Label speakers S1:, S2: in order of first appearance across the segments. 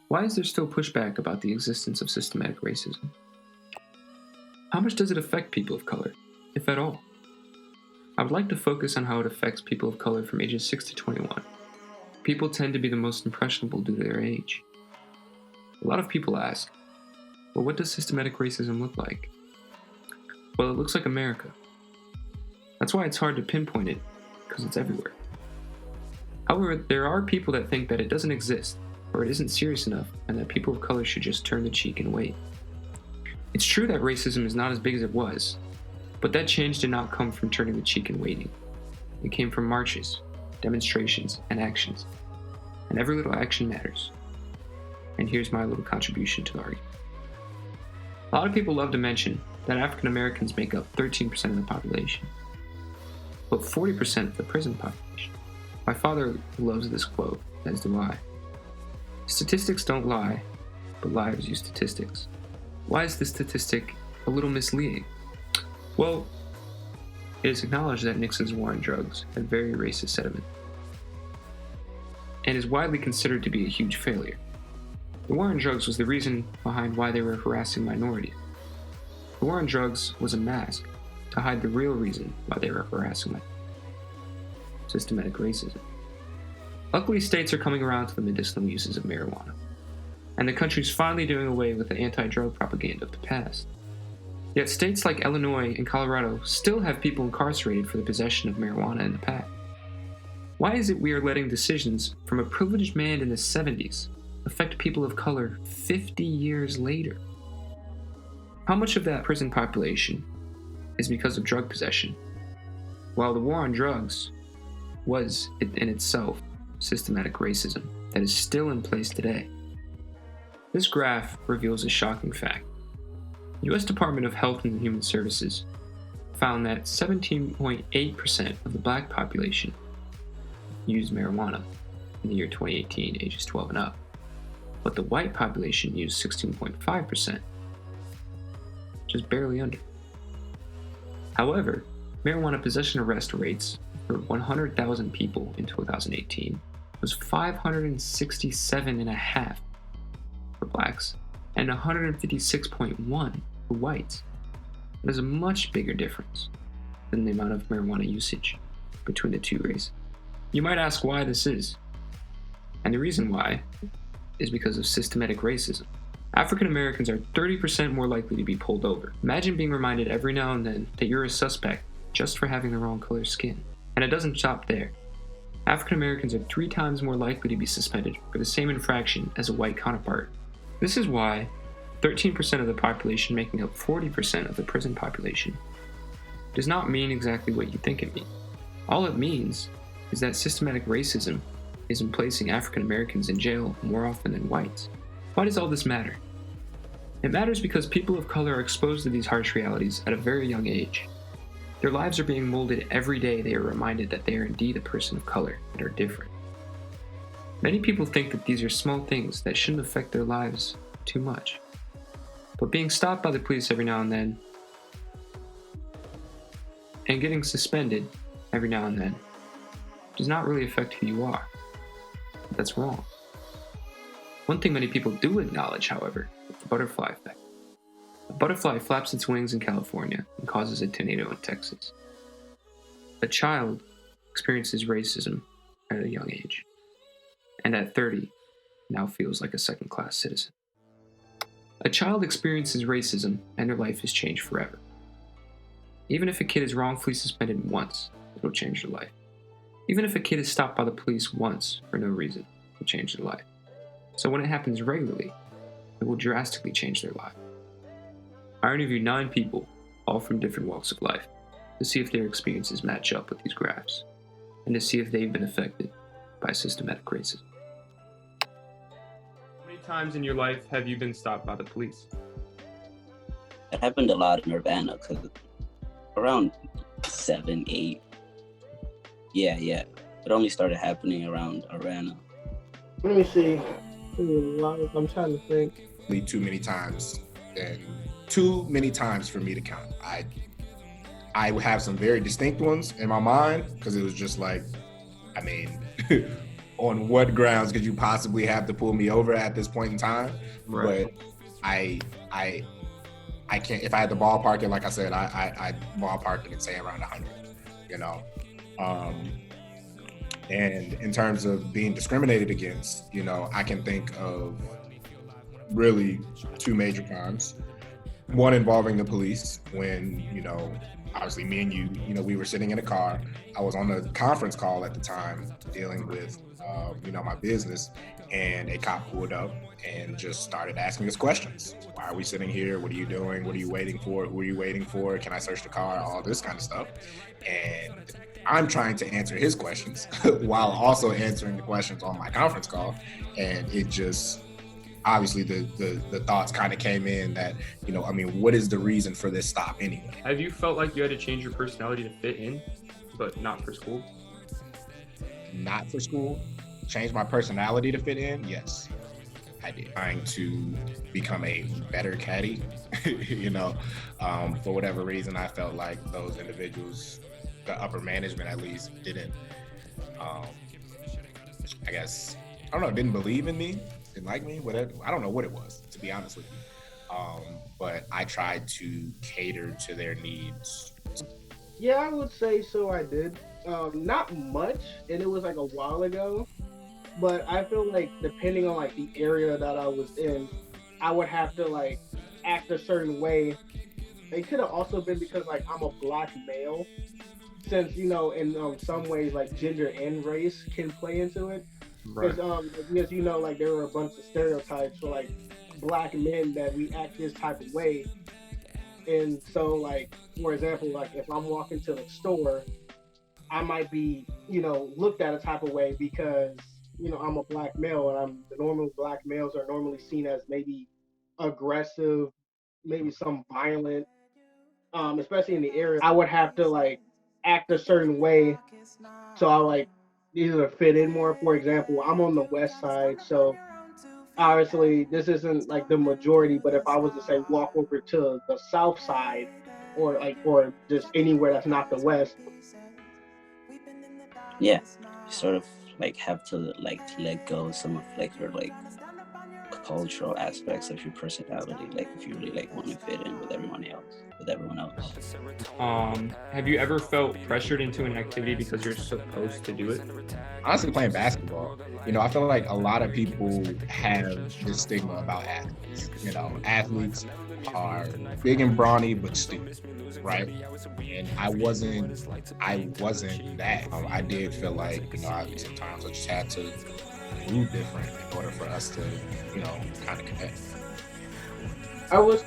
S1: Why is there still pushback about the existence of systematic racism? How much does it affect people of color, if at all? I would like to focus on how it affects people of color from ages 6 to 21. People tend to be the most impressionable due to their age. A lot of people ask, well, what does systematic racism look like? Well, it looks like America. That's why it's hard to pinpoint it, because it's everywhere. However, there are people that think that it doesn't exist, or it isn't serious enough, and that people of color should just turn the cheek and wait. It's true that racism is not as big as it was, but that change did not come from turning the cheek and waiting. It came from marches, demonstrations, and actions. And every little action matters. And here's my little contribution to the argument. A lot of people love to mention that African Americans make up 13% of the population, but 40% of the prison population. My father loves this quote, as do I. Statistics don't lie, but liars use statistics. Why is this statistic a little misleading? Well, it is acknowledged that Nixon's war on drugs had very racist sentiment, and is widely considered to be a huge failure. The war on drugs was the reason behind why they were harassing minorities. The war on drugs was a mask to hide the real reason why they were harassing minorities: systematic racism. Luckily, states are coming around to the medicinal uses of marijuana, and the country's finally doing away with the anti-drug propaganda of the past. Yet states like Illinois and Colorado still have people incarcerated for the possession of marijuana in the past. Why is it we are letting decisions from a privileged man in the 70s affect people of color 50 years later? How much of that prison population is because of drug possession, while the war on drugs was, in itself, systematic racism that is still in place today? This graph reveals a shocking fact. The U.S. Department of Health and Human Services found that 17.8% of the black population used marijuana in the year 2018, ages 12 and up, but the white population used 16.5%, just barely under. However, marijuana possession arrest rates for 100,000 people in 2018 was 567.5 for blacks and 156.1 for whites. That is a much bigger difference than the amount of marijuana usage between the two races. You might ask why this is, and the reason why is because of systematic racism. African Americans are 30% more likely to be pulled over. Imagine being reminded every now and then that you're a suspect just for having the wrong color skin. And it doesn't stop there. African Americans are 3 times more likely to be suspended for the same infraction as a white counterpart. This is why 13% of the population making up 40% of the prison population does not mean exactly what you think it means. All it means is that systematic racism is in placing African Americans in jail more often than whites. Why does all this matter? It matters because people of color are exposed to these harsh realities at a very young age. Their lives are being molded every day. They are reminded that they are indeed a person of color and are different. Many people think that these are small things that shouldn't affect their lives too much. But being stopped by the police every now and then, and getting suspended every now and then, does not really affect who you are. That's wrong. One thing many people do acknowledge, however, is the butterfly effect. A butterfly flaps its wings in California and causes a tornado in Texas. A child experiences racism at a young age, and at 30, now feels like a second-class citizen. A child experiences racism and their life is changed forever. Even if a kid is wrongfully suspended once, it'll change their life. Even if a kid is stopped by the police once for no reason, it'll change their life. So when it happens regularly, it will drastically change their life. I interviewed 9 people, all from different walks of life, to see if their experiences match up with these graphs, and to see if they've been affected by systematic racism. How many times in your life have you been stopped by the police?
S2: It happened a lot in Urbana, because around 7, 8. Yeah. It only started happening around Urbana.
S3: Let me see. I'm trying to think.
S4: Too many times, and too many times for me to count. I would have some very distinct ones in my mind, because it was just like, on what grounds could you possibly have to pull me over at this point in time?
S1: Right.
S4: But I can't. If I had to ballpark it, like I said, I ballpark it and say around 100. You know, and in terms of being discriminated against, you know, I can think of really two major crimes. One involving the police when, you know, obviously me and you know, we were sitting in a car. I was on a conference call at the time dealing with, you know, my business, and a cop pulled up and just started asking us questions. Why are we sitting here? What are you doing? What are you waiting for? Who are you waiting for? Can I search the car? All this kind of stuff. And I'm trying to answer his questions while also answering the questions on my conference call. And it just, obviously the thoughts kind of came in that, you know, I mean, what is the reason for this stop anyway?
S1: Have you felt like you had to change your personality to fit in, but not for school?
S4: Not for school. Change my personality to fit in? Yes, I did. Trying to become a better caddy, you know, for whatever reason, I felt like those individuals, the upper management at least, didn't, I guess, I don't know, didn't believe in me, didn't like me, whatever. I don't know what it was, to be honest with you. But I tried to cater to their needs.
S3: Yeah, I would say so. I did. Not much, and it was like a while ago. But I feel like depending on like the area that I was in, I would have to like act a certain way. It could have also been because like I'm a black male, since you know in some ways like gender and race can play into it.
S1: Right.
S3: Because you know like there were a bunch of stereotypes for like black men that we act this type of way, and so like for example like if I'm walking to the store, I might be you know looked at a type of way because you know I'm a black male and the normal black males are normally seen as maybe aggressive, maybe some violent, especially in the area. I would have to like act a certain way so I like either fit in more. For example, I'm on the west side, so obviously this isn't like the majority, but if I was to say walk over to the south side or just anywhere that's not the west.
S2: Yeah, you sort of like have to like let go some of like your like cultural aspects of your personality, like if you really like want to fit in with everyone else.
S1: Have you ever felt pressured into an activity because you're supposed to do it?
S4: Honestly, playing basketball, you know, I feel like a lot of people have this stigma about athletes. You know, athletes are big and brawny but stupid, right? And I wasn't that. I did feel like, you know, sometimes I just had to move different in order for us to, you know, kind of connect.
S3: I would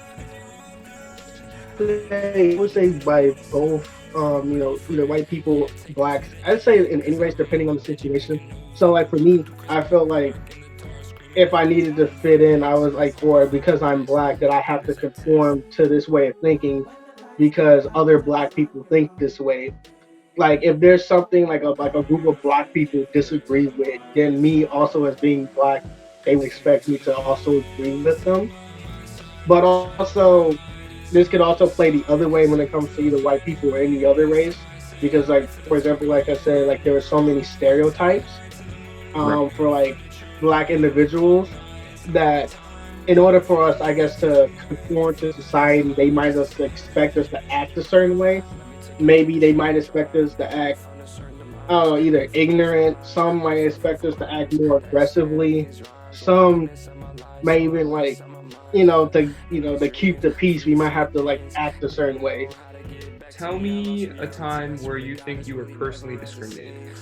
S3: say by both, you know, either white people, blacks. I'd say in any race, depending on the situation. So, like for me, I felt like if I needed to fit in, I was like, or because I'm black, that I have to conform to this way of thinking because other black people think this way. Like if there's something like a group of black people disagree with, then me also as being black, they would expect me to also agree with them. But also this could also play the other way when it comes to either white people or any other race. Because like for example, like I said, like there are so many stereotypes
S1: Right.
S3: for like black individuals that in order for us, I guess, to conform to society, they might just expect us to act a certain way. Maybe they might expect us to act either ignorant. Some might expect us to act more aggressively. Some may even like, to keep the peace, we might have to like act a certain way.
S1: Tell me a time where you think you were personally discriminated.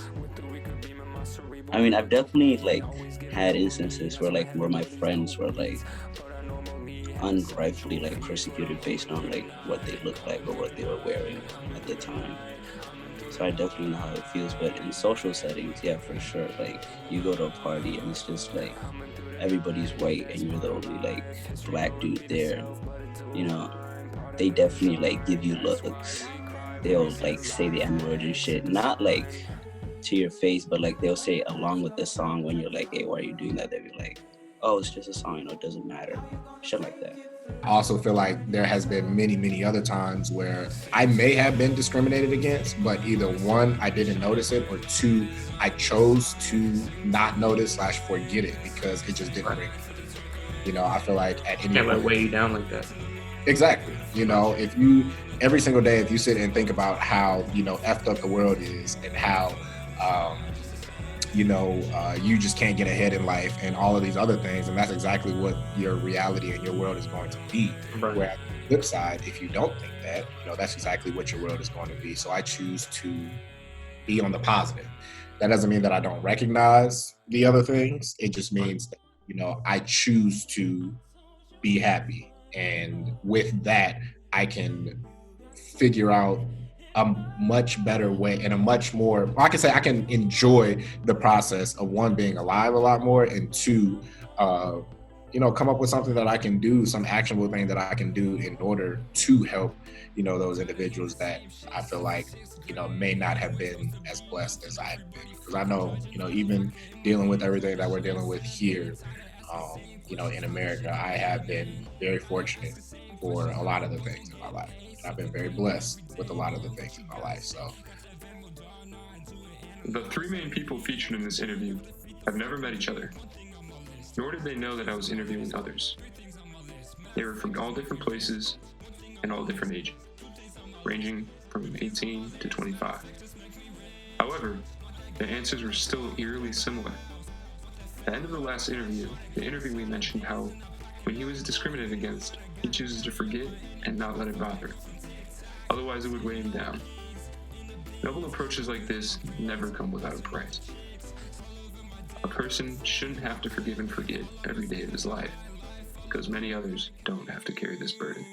S2: I mean, I've definitely like had instances where my friends were like unrightfully like persecuted based on like what they looked like or what they were wearing at the time. So I definitely know how it feels. But in social settings, yeah, for sure. Like you go to a party and it's just like everybody's white and you're the only like black dude there. You know, they definitely like give you looks. They'll like say the N-word and shit. Not like to your face, but like they'll say along with the song when you're like, hey, why are you doing that? They'll be like, oh, it's just a song, you know, it doesn't matter, shit like that.
S4: I also feel like there has been many other times where I may have been discriminated against, but either one, I didn't notice it, or two, I chose to not notice / forget it because it just didn't ring. You know, I feel like at any
S1: Can't let it
S4: point,
S1: weigh you down like that.
S4: exactly. You know, if you every single day, if you sit and think about how, you know, effed up the world is and how, you just can't get ahead in life and all of these other things, and that's exactly what your reality and your world is going to be.
S1: Right.
S4: Whereas on the flip side, if you don't think that, you know, that's exactly what your world is going to be. So I choose to be on the positive. That doesn't mean that I don't recognize the other things. It just means that, you know, I choose to be happy. And with that, I can figure out a much better way and a much more, I can say I can enjoy the process of one, being alive a lot more, and two, come up with something that I can do, some actionable thing that I can do in order to help, you know, those individuals that I feel like, you know, may not have been as blessed as I've been. Because I know, you know, even dealing with everything that we're dealing with here, in America, I have been very fortunate for a lot of the things in my life. I've been very blessed with a lot of the things in my life. So,
S1: the three main people featured in this interview have never met each other, nor did they know that I was interviewing others. They were from all different places and all different ages, ranging from 18 to 25. However, the answers were still eerily similar. At the end of the last interview, the interviewee mentioned how, when he was discriminated against, he chooses to forget and not let it bother him. Otherwise, it would weigh him down. Noble approaches like this never come without a price. A person shouldn't have to forgive and forget every day of his life, because many others don't have to carry this burden.